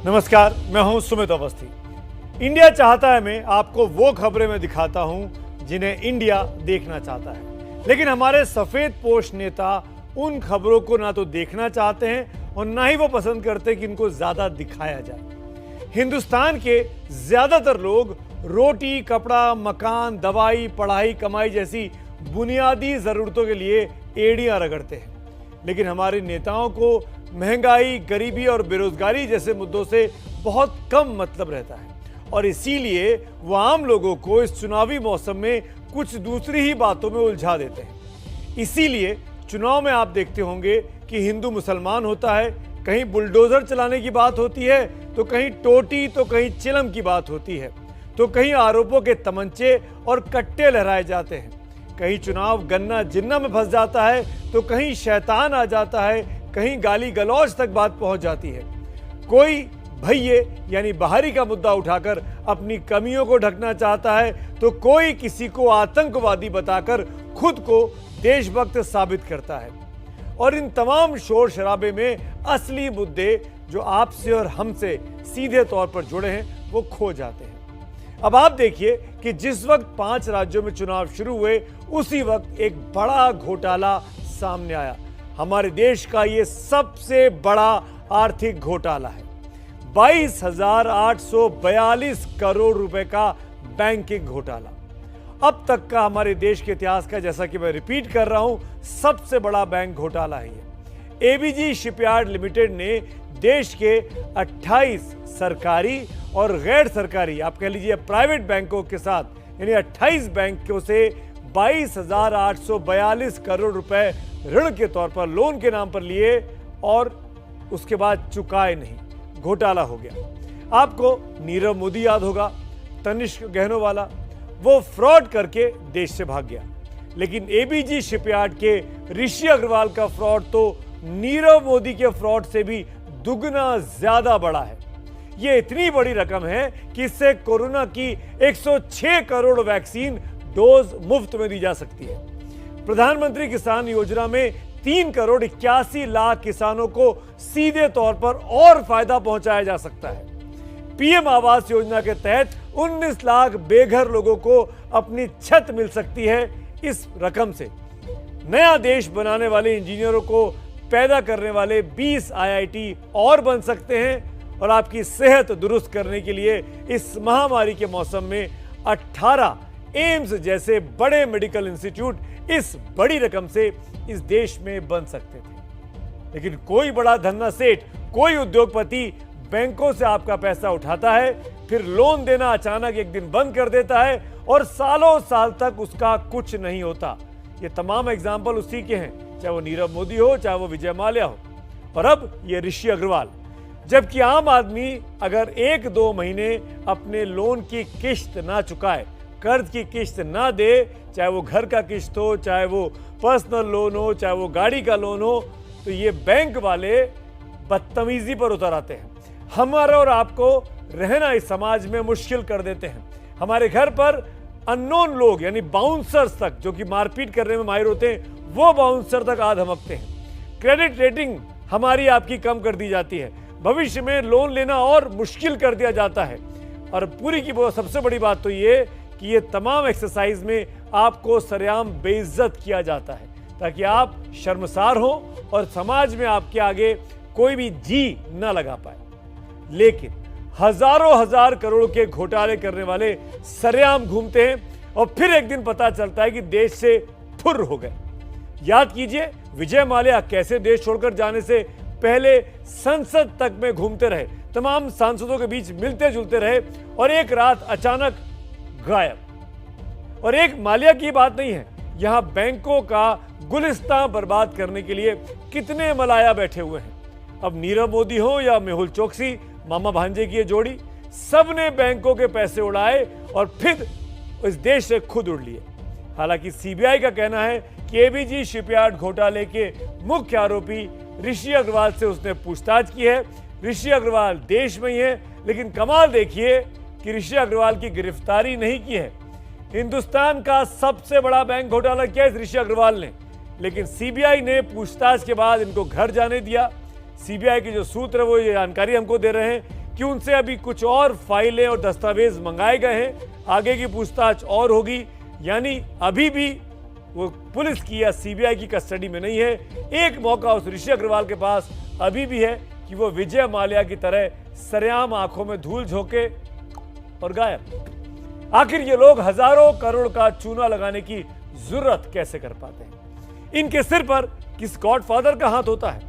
नमस्कार, मैं हूं सुमित अवस्थी। इंडिया चाहता है मैं आपको वो खबरें मैं दिखाता हूं जिन्हें इंडिया देखना चाहता है, लेकिन हमारे सफेद पोश नेता उन खबरों को ना तो देखना चाहते हैं और ना ही वो पसंद करते कि इनको ज्यादा दिखाया जाए। हिंदुस्तान के ज्यादातर लोग रोटी, कपड़ा, मकान, दवाई, पढ़ाई, कमाई जैसी बुनियादी जरूरतों के लिए एड़ियां रगड़ते हैं, लेकिन हमारे नेताओं को महंगाई, गरीबी और बेरोजगारी जैसे मुद्दों से बहुत कम मतलब रहता है और इसीलिए वो आम लोगों को इस चुनावी मौसम में कुछ दूसरी ही बातों में उलझा देते हैं। इसीलिए चुनाव में आप देखते होंगे कि हिंदू मुसलमान होता है, कहीं बुलडोजर चलाने की बात होती है, तो कहीं टोटी, तो कहीं चिलम की बात होती है, तो कहीं आरोपों के तमंचे और कट्टे लहराए जाते हैं, कहीं चुनाव गन्ना जिन्ना में फंस जाता है, तो कहीं शैतान आ जाता है, कहीं गाली गलौज तक बात पहुंच जाती है। कोई भैये यानी बाहरी का मुद्दा उठाकर अपनी कमियों को ढकना चाहता है, तो कोई किसी को आतंकवादी बताकर खुद को देशभक्त साबित करता है। और इन तमाम शोर शराबे में असली मुद्दे जो आपसे और हमसे सीधे तौर पर जुड़े हैं वो खो जाते हैं। अब आप देखिए कि जिस वक्त 5 राज्यों में चुनाव शुरू हुए उसी वक्त एक बड़ा घोटाला सामने आया। हमारे देश का ये सबसे बड़ा आर्थिक घोटाला है। 22,842 करोड़ रुपए का बैंकिंग घोटाला अब तक का हमारे देश के इतिहास का, जैसा कि मैं रिपीट कर रहा हूं, सबसे बड़ा बैंक घोटाला है ये। एबीजी शिपयार्ड लिमिटेड ने देश के 28 सरकारी और गैर सरकारी, आप कह लीजिए प्राइवेट बैंकों के साथ, यानी 28 बैंकों से 22,842 करोड़ रुपए ऋण के तौर पर, लोन के नाम पर लिए और उसके बाद चुकाए नहीं। घोटाला हो गया। आपको नीरव मोदी याद होगा, तनिष्क गहनों वाला, वो फ्रॉड करके देश से भाग गया। लेकिन एबीजी शिपयार्ड के ऋषि अग्रवाल का फ्रॉड तो नीरव मोदी के फ्रॉड से भी दुगना ज्यादा बड़ा है। यह इतनी बड़ी रकम है कि इससे कोरोना की 106 करोड़ वैक्सीन डोज मुफ्त में दी जा सकती है। प्रधानमंत्री किसान योजना में 3 करोड़ 81 लाख किसानों को सीधे तौर पर और फायदा पहुंचाया जा सकता है। पीएम आवास योजना के तहत 19 लाख बेघर लोगों को अपनी छत मिल सकती है इस रकम से। नया देश बनाने वाले इंजीनियरों को पैदा करने वाले 20 आईआईटी और बन सकते हैं और आपकी सेहत दुरुस्त करने के लिए इस महामारी के मौसम में 18 एम्स जैसे बड़े मेडिकल इंस्टीट्यूट इस बड़ी रकम से इस देश में बन सकते थे। लेकिन कोई बड़ा धन्ना सेठ, कोई उद्योगपति बैंकों से आपका पैसा उठाता है, फिर लोन देना अचानक एक दिन बंद कर देता है और सालों साल तक उसका कुछ नहीं होता। ये तमाम एग्जाम्पल उसी के हैं, चाहे वो नीरव मोदी हो, चाहे वो विजय माल्या हो, और अब ये ऋषि अग्रवाल। जबकि आम आदमी अगर 1-2 महीने अपने लोन की किश्त ना चुकाए, कर्ज की किश्त ना दे, चाहे वो घर का किश्त हो, चाहे वो पर्सनल लोन हो, चाहे वो गाड़ी का लोन हो, तो ये बैंक वाले बदतमीजी पर उतर आते हैं। हमारा और आपको रहना इस समाज में मुश्किल कर देते हैं। हमारे घर पर अननोन लोग यानी बाउंसर्स तक, जो कि मारपीट करने में माहिर होते हैं, वो बाउंसर तक आ धमकते हैं। क्रेडिट रेटिंग हमारी आपकी कम कर दी जाती है। भविष्य में लोन लेना और मुश्किल कर दिया जाता है। और पूरी की सबसे बड़ी बात तो ये कि ये तमाम एक्सरसाइज में आपको सरेआम बेइज्जत किया जाता है ताकि आप शर्मसार हो और समाज में आपके आगे कोई भी जी न लगा पाए। लेकिन हजारों हजार करोड़ के घोटाले करने वाले सरेआम घूमते हैं और फिर एक दिन पता चलता है कि देश से फुर्र हो गए। याद कीजिए विजय माल्या कैसे देश छोड़कर जाने से पहले संसद तक में घूमते रहे, तमाम सांसदों के बीच मिलते जुलते रहे और एक रात अचानक गायब। और एक माल्या की बात नहीं है, यहां बैंकों का गुलिस्तान बर्बाद करने के लिए कितने मलाया बैठे हुए हैं। अब नीरव मोदी हो या मेहुल चोकसी, मामा भांजे की ये जोड़ी, सबने बैंकों के पैसे उड़ाए और फिर इस देश से खुद उड़ लिए। हालांकि सीबीआई का कहना है कि एबीजी शिपयार्ड घोटाले के मुख्य आरोपी ऋषि अग्रवाल से उसने पूछताछ की है। ऋषि अग्रवाल देश में ही है, लेकिन कमाल देखिए कि ऋषि अग्रवाल की गिरफ्तारी नहीं की है। हिंदुस्तान का सबसे बड़ा बैंक घोटाला किया इस ऋषि अग्रवाल ने, लेकिन सीबीआई ने पूछताछ के बाद इनको घर जाने दिया। सीबीआई के जो सूत्र वो ये जानकारी हमको दे रहे हैं कि उनसे अभी कुछ और फाइलें और दस्तावेज मंगाए गए हैं, आगे की पूछताछ और होगी, यानी अभी भी वो पुलिस की या सीबीआई की कस्टडी में नहीं है। एक मौका उस ऋषि अग्रवाल के पास अभी भी है कि वो विजय माल्या की तरह सरेआम आंखों में धूल झोंके और गायब। आखिर ये लोग हजारों करोड़ का चूना लगाने की जरूरत कैसे कर पाते हैं? इनके सिर पर किस गॉडफादर का हाथ होता है?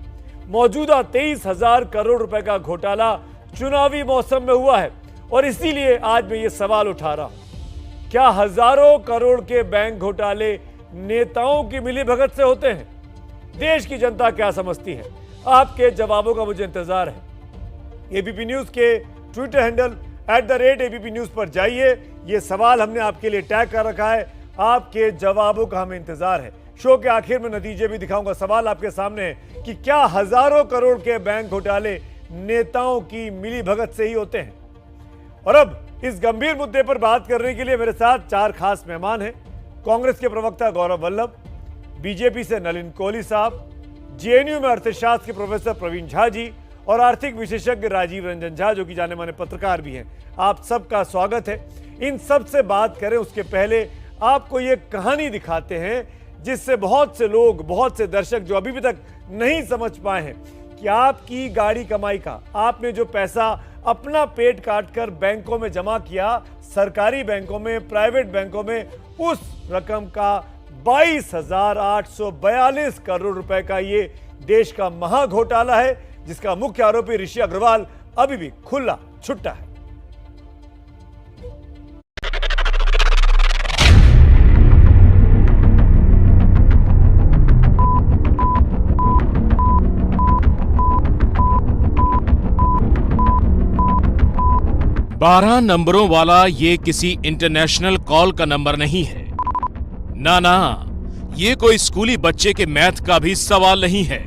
मौजूदा 23,000 करोड़ रुपए का घोटाला चुनावी मौसम में हुआ है और इसीलिए आज मैं ये सवाल उठा रहा हूं, क्या हजारों करोड़ के बैंक घोटाले नेताओं की मिलीभगत से होते हैं? देश की जनता क्या समझती है? आपके जवाबों का मुझे इंतजार है। एबीपी न्यूज के ट्विटर हैंडल @ABP न्यूज पर जाइए। यह सवाल हमने आपके लिए टैग कर रखा है, आपके जवाबों का हमें इंतजार है। शो के आखिर में नतीजे भी दिखाऊंगा। सवाल आपके सामने है कि क्या हजारों करोड़ के बैंक घोटाले नेताओं की मिलीभगत से ही होते हैं? और अब इस गंभीर मुद्दे पर बात करने के लिए मेरे साथ 4 खास मेहमान हैं। कांग्रेस के प्रवक्ता गौरव वल्लभ, बीजेपी से नलिन कोहली साहब, जेएनयू में अर्थशास्त्र के प्रोफेसर प्रवीण झा जी और आर्थिक विशेषज्ञ राजीव रंजन झा, जो कि जाने माने पत्रकार भी हैं। आप सबका स्वागत है। इन सब से बात करें उसके पहले आपको ये कहानी दिखाते हैं जिससे बहुत से लोग, बहुत से दर्शक जो अभी तक नहीं समझ पाए हैं कि आपकी गाड़ी कमाई का, आपने जो पैसा अपना पेट काटकर बैंकों में जमा किया, सरकारी बैंकों में, प्राइवेट बैंकों में, उस रकम का 22,842 करोड़ रुपए का ये देश का महा घोटाला है, जिसका मुख्य आरोपी ऋषि अग्रवाल अभी भी खुला छुट्टा है। बारह नंबरों वाला ये किसी इंटरनेशनल कॉल का नंबर नहीं है। ना, ये कोई स्कूली बच्चे के मैथ का भी सवाल नहीं है।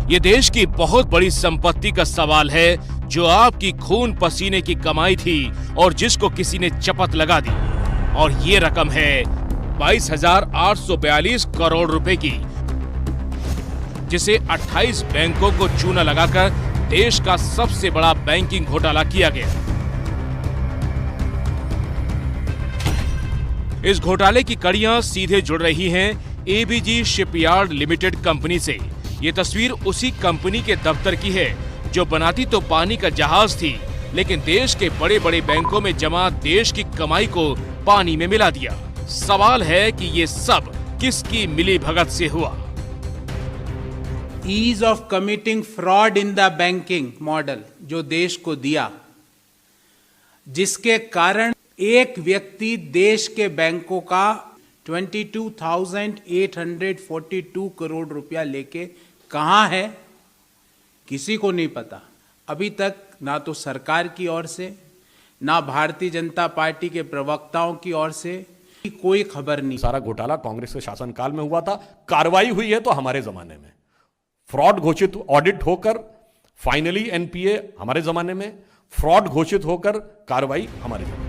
ये देश की बहुत बड़ी संपत्ति का सवाल है, जो आपकी खून पसीने की कमाई थी और जिसको किसी ने चपत लगा दी। और ये रकम है 22,842 करोड़ रुपए की, जिसे 28 बैंकों को चूना लगाकर देश का सबसे बड़ा बैंकिंग घोटाला किया गया। इस घोटाले की कड़ियां सीधे जुड़ रही हैं एबीजी शिपयार्ड लिमिटेड कंपनी से। ये तस्वीर उसी कंपनी के दफ्तर की है जो बनाती तो पानी का जहाज थी, लेकिन देश के बड़े बड़े बैंकों में जमा देश की कमाई को पानी में मिला दिया। सवाल है कि ये सब किसकी मिलीभगत से हुआ? Ease of committing fraud in the banking model जो देश को दिया, जिसके कारण एक व्यक्ति देश के बैंकों का 22,842 करोड़ रुपया लेके कहां है, किसी को नहीं पता। अभी तक ना तो सरकार की ओर से, ना भारतीय जनता पार्टी के प्रवक्ताओं की ओर से कोई खबर नहीं। सारा घोटाला कांग्रेस के शासनकाल में हुआ था, कार्रवाई हुई है तो हमारे जमाने में, फ्रॉड घोषित ऑडिट होकर फाइनली एनपीए हमारे जमाने में, फ्रॉड घोषित होकर कार्रवाई हमारे जमाने में।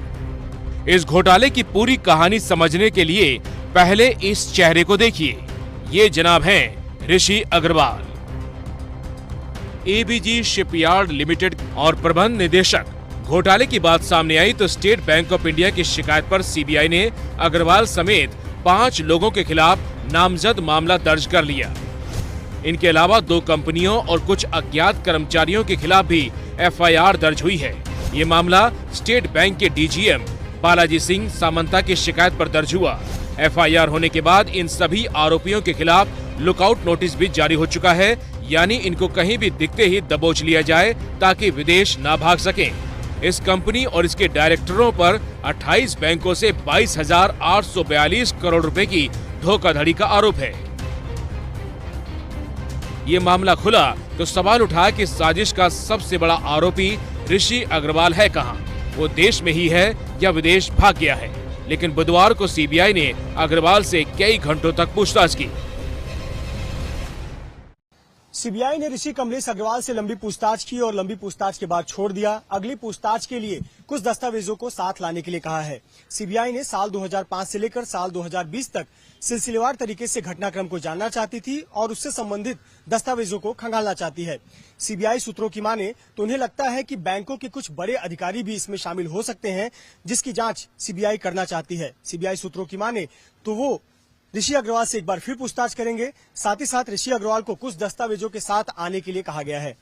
इस घोटाले की पूरी कहानी समझने के लिए पहले इस चेहरे को देखिए। ये जनाब हैं Rishi Agarwal, ABG shipyard limited और प्रबंध निदेशक। घोटाले की बात सामने आई तो स्टेट बैंक ऑफ इंडिया की शिकायत पर सीबीआई ने अग्रवाल समेत 5 लोगों के खिलाफ नामजद मामला दर्ज कर लिया। इनके अलावा 2 कंपनियों और कुछ अज्ञात कर्मचारियों के खिलाफ भी एफआईआर दर्ज हुई है। ये मामला स्टेट बैंक के डीजीएम बालाजी सिंह सामंता की शिकायत पर दर्ज हुआ। एफआईआर होने के बाद इन सभी आरोपियों के खिलाफ लुकआउट नोटिस भी जारी हो चुका है, यानी इनको कहीं भी दिखते ही दबोच लिया जाए ताकि विदेश ना भाग सकें। इस कंपनी और इसके डायरेक्टरों पर 28 बैंकों से 22,842 करोड़ रुपए की धोखाधड़ी का आरोप है। ये मामला खुला तो सवाल उठा कि साजिश का सबसे बड़ा आरोपी ऋषि अग्रवाल है कहां? वो देश में ही है या विदेश भाग गया है? लेकिन बुधवार को सीबीआई ने अग्रवाल से कई घंटों तक पूछताछ की। सीबीआई ने ऋषि कमलेश अग्रवाल से लंबी पूछताछ की और लंबी पूछताछ के बाद छोड़ दिया। अगली पूछताछ के लिए कुछ दस्तावेजों को साथ लाने के लिए कहा है। सीबीआई ने साल 2005 से लेकर साल 2020 तक सिलसिलेवार तरीके से घटनाक्रम को जानना चाहती थी और उससे संबंधित दस्तावेजों को खंगालना चाहती है। सीबीआई सूत्रों की माने तो उन्हें लगता है कि बैंकों के कुछ बड़े अधिकारी भी इसमें शामिल हो सकते हैं, जिसकी जांच सीबीआई करना चाहती है। सीबीआई सूत्रों की माने तो वो ऋषि अग्रवाल से एक बार फिर पूछताछ करेंगे। साथ ही साथ ऋषि अग्रवाल को कुछ दस्तावेजों के साथ आने के लिए कहा गया है।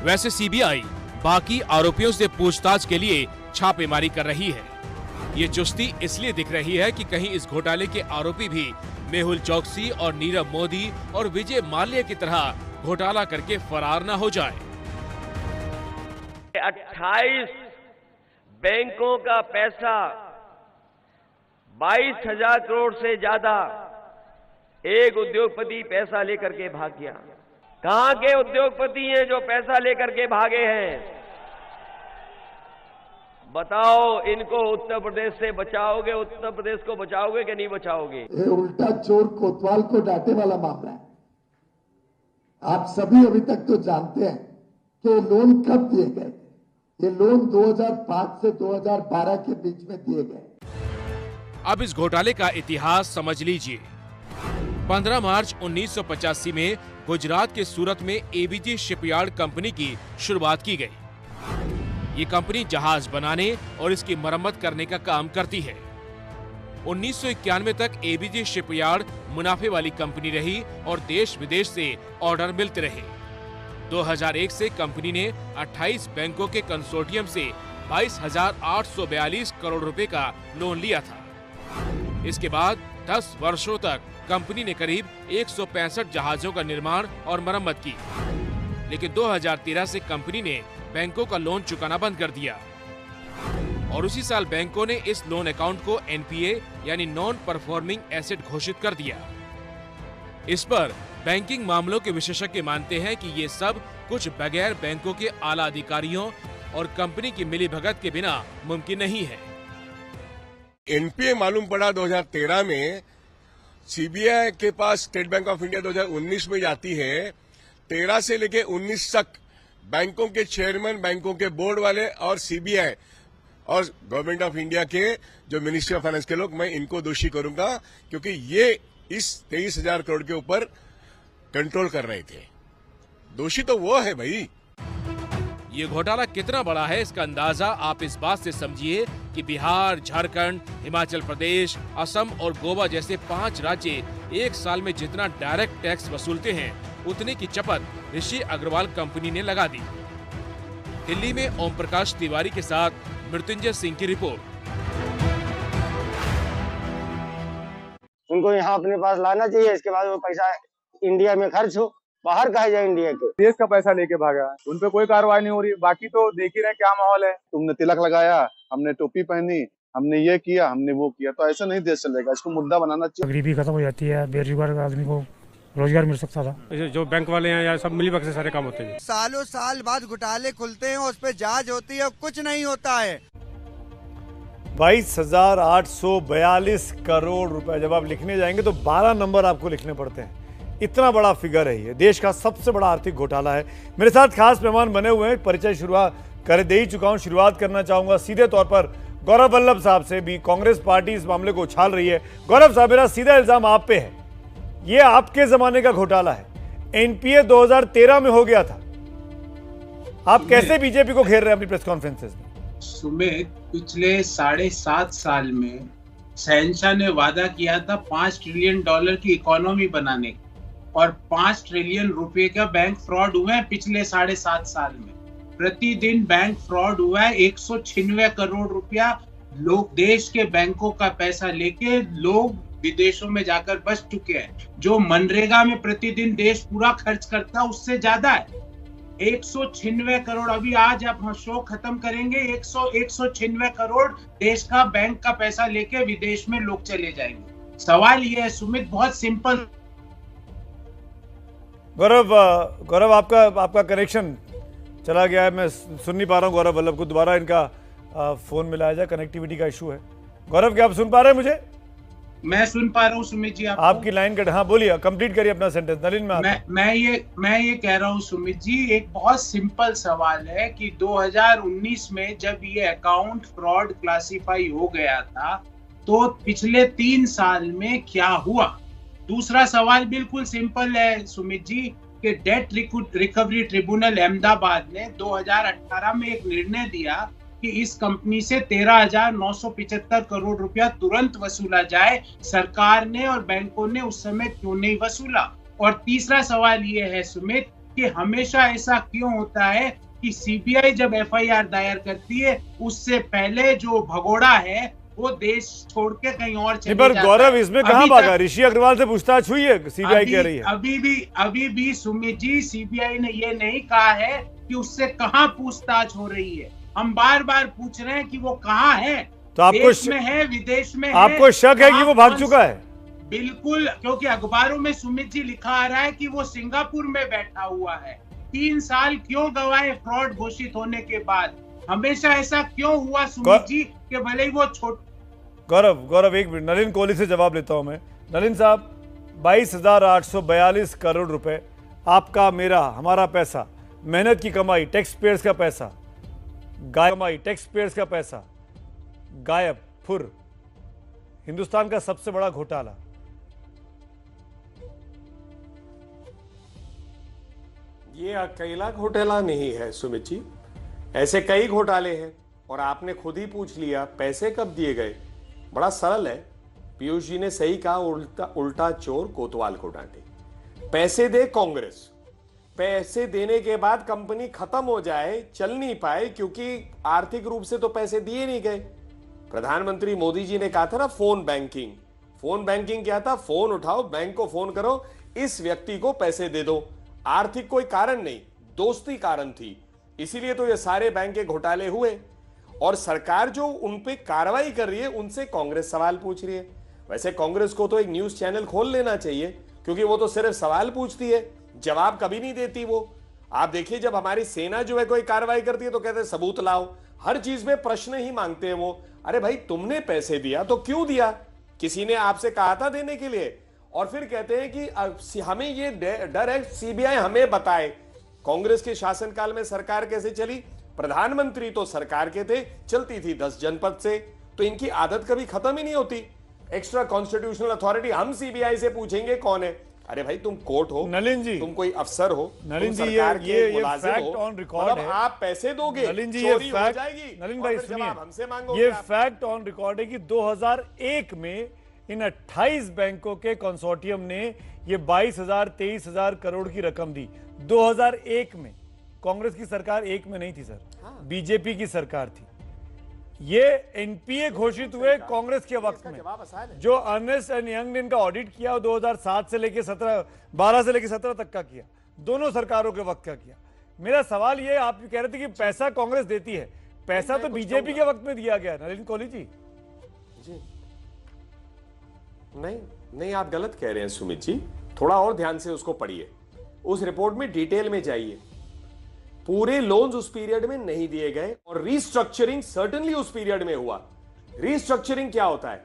वैसे सीबीआई बाकी आरोपियों से पूछताछ के लिए छापेमारी कर रही है। ये चुस्ती इसलिए दिख रही है कि कहीं इस घोटाले के आरोपी भी मेहुल चौकसी और नीरव मोदी और विजय माल्या की तरह घोटाला करके फरार न हो जाए। 28 बैंकों का पैसा 22,000 करोड़ से ज्यादा एक उद्योगपति पैसा लेकर के भाग गया। कहां के उद्योगपति हैं जो पैसा लेकर के भागे हैं? बताओ, इनको उत्तर प्रदेश से बचाओगे? उत्तर प्रदेश को बचाओगे कि नहीं बचाओगे? ये उल्टा चोर कोतवाल को डांटे वाला मामला है। आप सभी अभी तक तो जानते हैं कि ये लोन कब दिए गए। ये लोन 2005 से 2012 के बीच में दिए गए। अब इस घोटाले का इतिहास समझ लीजिए। 15 मार्च 1985 में गुजरात के सूरत में एबीजी शिपयार्ड कंपनी की शुरुआत की गई। ये कंपनी जहाज बनाने और इसकी मरम्मत करने का काम करती है। 1991 तक एबीजी शिपयार्ड मुनाफे वाली कंपनी रही और देश विदेश से ऑर्डर मिलते रहे। 2001 से कंपनी ने 28 बैंकों के कंसोर्टियम से 22,842 करोड़ रुपए का लोन लिया था। इसके बाद 10 वर्षों तक कंपनी ने करीब 165 जहाजों का निर्माण और मरम्मत की, लेकिन 2013 से कंपनी ने बैंकों का लोन चुकाना बंद कर दिया और उसी साल बैंकों ने इस लोन अकाउंट को एनपीए यानी नॉन परफॉर्मिंग एसेट घोषित कर दिया। इस पर बैंकिंग मामलों के विशेषज्ञ मानते हैं कि ये सब कुछ बगैर बैंकों के आला अधिकारियों और कंपनी की मिलीभगत के बिना मुमकिन नहीं है। एनपीए मालूम पड़ा 2013 में। सीबीआई के पास स्टेट बैंक ऑफ इंडिया 2019 में जाती है। 13 से लेके 19 तक बैंकों के चेयरमैन, बैंकों के बोर्ड वाले और सीबीआई और गवर्नमेंट ऑफ इंडिया के जो मिनिस्ट्री ऑफ फाइनेंस के लोग, मैं इनको दोषी करूंगा क्योंकि ये इस 23,000 करोड़ के ऊपर कंट्रोल कर रहे थे। दोषी तो वो है भाई। ये घोटाला कितना बड़ा है इसका अंदाजा आप इस बात से समझिए कि बिहार, झारखंड, हिमाचल प्रदेश, असम और गोवा जैसे 5 राज्य एक साल में जितना डायरेक्ट टैक्स वसूलते हैं उतने की चपत ऋषि अग्रवाल कंपनी ने लगा दी। दिल्ली में ओम प्रकाश तिवारी के साथ मृत्युंजय सिंह की रिपोर्ट। उनको यहाँ अपने पास लाना चाहिए, इसके बाद वो पैसा इंडिया में खर्च हो। बाहर कहा जाए इंडिया के। देश का पैसा लेके भागा, उन पे कोई कार्रवाई नहीं हो रही। बाकी तो देख ही रहे क्या माहौल है। तुमने तिलक लगाया, हमने टोपी पहनी, हमने ये किया, हमने वो किया, तो ऐसा नहीं देश चलेगा। इसको मुद्दा बनाना चाहिए। गरीबी खत्म हो जाती है, बेरोजगार आदमी को रोजगार मिल सकता था। जो बैंक वाले हैं या सब मिलीभगत से सारे काम होते हैं। सालों साल बाद घोटाले खुलते हैं, उस पर जांच होती है, कुछ नहीं होता है। 22,842 करोड़ रुपए जब आप लिखने जाएंगे तो 12 नंबर आपको लिखने पड़ते हैं। इतना बड़ा फिगर है ये, देश का सबसे बड़ा आर्थिक घोटाला है। मेरे साथ खास मेहमान बने हुए हैं, परिचय शुरुआत कर दे ही चुका हूं। शुरुआत करना चाहूंगा सीधे तौर पर गौरव वल्लभ साहब से। भी कांग्रेस पार्टी इस मामले को उछाल रही है। गौरव साहब, मेरा सीधा इल्जाम आप पे है, ये आपके जमाने का घोटाला है। एनपीए 2013 में हो गया था। आप कैसे बीजेपी को घेर रहे हैं अपनी प्रेस कॉन्फ्रेंसेस में? सुमित, पिछले 7.5 साल में शहंशाह ने वादा किया था $5 ट्रिलियन की इकोनॉमी बनाने का, और 5 ट्रिलियन रुपए का बैंक फ्रॉड हुए हैं पिछले 7.5 साल में। प्रतिदिन बैंक फ्रॉड हुआ है। 196 करोड़ रुपया लोग देश के बैंकों का पैसा लेके लोग विदेशों में जाकर बच चुके हैं। जो मनरेगा में प्रतिदिन देश पूरा खर्च करता है उससे ज्यादा है। 196 करोड़। अभी आज आप शो खत्म करेंगे, 196 करोड़ देश का बैंक का पैसा लेके विदेश में लोग चले जाएंगे। सवाल ये है सुमित, बहुत सिंपल। गौरव आपका कनेक्शन चला गया है, मैं सुन नहीं पा रहा हूँ गौरव वल्लभ को। दोबारा इनका फोन मिलाया जाए, कनेक्टिविटी का इशू है। गौरव, क्या आप सुन पा रहे हैं मुझे? मैं सुन पा रहा हूँ सुमित जी आपको? आपकी लाइन कट, हाँ बोलिए, कंप्लीट करिए अपना सेंटेंस। नलिन में मैं ये कह रहा हूँ सुमित जी, एक बहुत सिंपल सवाल है कि 2019 में जब ये अकाउंट फ्रॉड क्लासिफाई हो गया था तो पिछले 3 साल में क्या हुआ? दूसरा सवाल बिल्कुल सिंपल है सुमित जी कि डेट रिकवरी ट्रिब्यूनल अहमदाबाद ने 2018 में एक निर्णय दिया कि इस कंपनी से 13,975 करोड़ रुपया तुरंत वसूला जाए। सरकार ने और बैंकों ने उस समय क्यों नहीं वसूला? और तीसरा सवाल ये है सुमित कि हमेशा ऐसा क्यों होता है कि सीबीआई जब एफआईआर दायर करती है उससे पहले जो भगोड़ा है वो देश छोड़ के कहीं और चले जाता है। गौरव, इसमें कहाँ भागा? ऋषि अग्रवाल से पूछताछ हुई है, सीबीआई कह रही है। अभी भी सुमित जी सीबीआई ने ये नहीं कहा है कि उससे कहाँ पूछताछ हो रही है। हम बार बार पूछ रहे हैं कि वो कहाँ है, तो आपको देश में है, विदेश में है? आपको शक है कि वो भाग चुका है? बिल्कुल, क्योंकि अखबारों में सुमित जी लिखा आ रहा है कि वो सिंगापुर में बैठा हुआ है। 3 साल क्यों गवाए फ्रॉड घोषित होने के बाद? हमेशा ऐसा क्यों हुआ सुमित जी कि भले ही वो गौरव एक मिनट, नलिन कोहली से जवाब लेता हूं मैं। नलिन साहब, 22,842 करोड़ रुपए आपका, मेरा, हमारा पैसा, मेहनत की कमाई, टैक्स पेयर्स का पैसा गायब, फुर। हिंदुस्तान का सबसे बड़ा घोटाला। ये अकेला घोटाला नहीं है सुमित जी, ऐसे कई घोटाले हैं और आपने खुद ही पूछ लिया पैसे कब दिए गए। बड़ा सरल है, पीयूष जी ने सही कहा, उल्टा चोर कोतवाल को डांटे। पैसे दे कांग्रेस, पैसे देने के बाद कंपनी खत्म हो जाए, चल नहीं पाए क्योंकि आर्थिक रूप से तो पैसे दिए नहीं गए। प्रधानमंत्री मोदी जी ने कहा था ना फोन बैंकिंग क्या था? फोन उठाओ, बैंक को फोन करो, इस व्यक्ति को पैसे दे दो। आर्थिक कोई कारण नहीं, दोस्ती कारण थी, इसीलिए तो ये सारे बैंक के घोटाले हुए। और सरकार जो उन पे कार्रवाई कर रही है उनसे कांग्रेस सवाल पूछ रही है। वैसे कांग्रेस को तो एक न्यूज चैनल खोल लेना चाहिए, क्योंकि वो तो सिर्फ सवाल पूछती है, जवाब कभी नहीं देती वो। आप देखिए, जब हमारी सेना जो है कोई कार्रवाई करती है तो कहते हैं सबूत लाओ, हर चीज में प्रश्न ही मांगते हैं वो। अरे भाई, तुमने पैसे दिया तो क्यों दिया? किसी ने आपसे कहा था देने के लिए? और फिर कहते हैं कि हमें ये डर है सीबीआई हमें बताए। कांग्रेस के शासनकाल में सरकार कैसे चली? प्रधानमंत्री तो सरकार के थे, चलती थी 10 जनपद से, तो इनकी आदत कभी खत्म ही नहीं होती। एक्स्ट्रा कॉन्स्टिट्यूशनल अथॉरिटी, हम सीबीआई से पूछेंगे कौन है? अरे भाई, तुम कोर्ट हो, नलिन जी, तुम कोई अफसर हो, नलिन जी, ये फैक्ट ऑन रिकॉर्ड है। आप पैसे दोगे, नलिन जी, चोरी हो जाएगी, नलिन भाई सुनिए, हमसे मांगोगे। ये फैक्ट ऑन रिकॉर्ड है कि 2001 में इन 28 बैंकों के कंसोर्टियम ने ये 22,000-23,000 करोड़ की रकम दी। 2001 में कांग्रेस की सरकार एक में नहीं थी सर, बीजेपी की सरकार थी। ये एनपीए घोषित हुए कांग्रेस के वक्त में। जो अर्नेस्ट एंड यंग ने इनका ऑडिट किया वो 2007 से लेकर 12 से लेकर 17 तक का किया, दोनों सरकारों के वक्त का किया। मेरा सवाल ये, आप कह रहे थे कि पैसा कांग्रेस देती है, पैसा तो बीजेपी के वक्त में दिया गया। नलिन कोहली जी, नहीं, आप गलत कह रहे हैं सुमित जी, थोड़ा और ध्यान से उसको पढ़िए, उस रिपोर्ट में डिटेल में जाइए। पूरे लोन्स उस पीरियड में नहीं दिए गए और रीस्ट्रक्चरिंग सर्टेनली उस पीरियड में हुआ। रीस्ट्रक्चरिंग क्या होता है?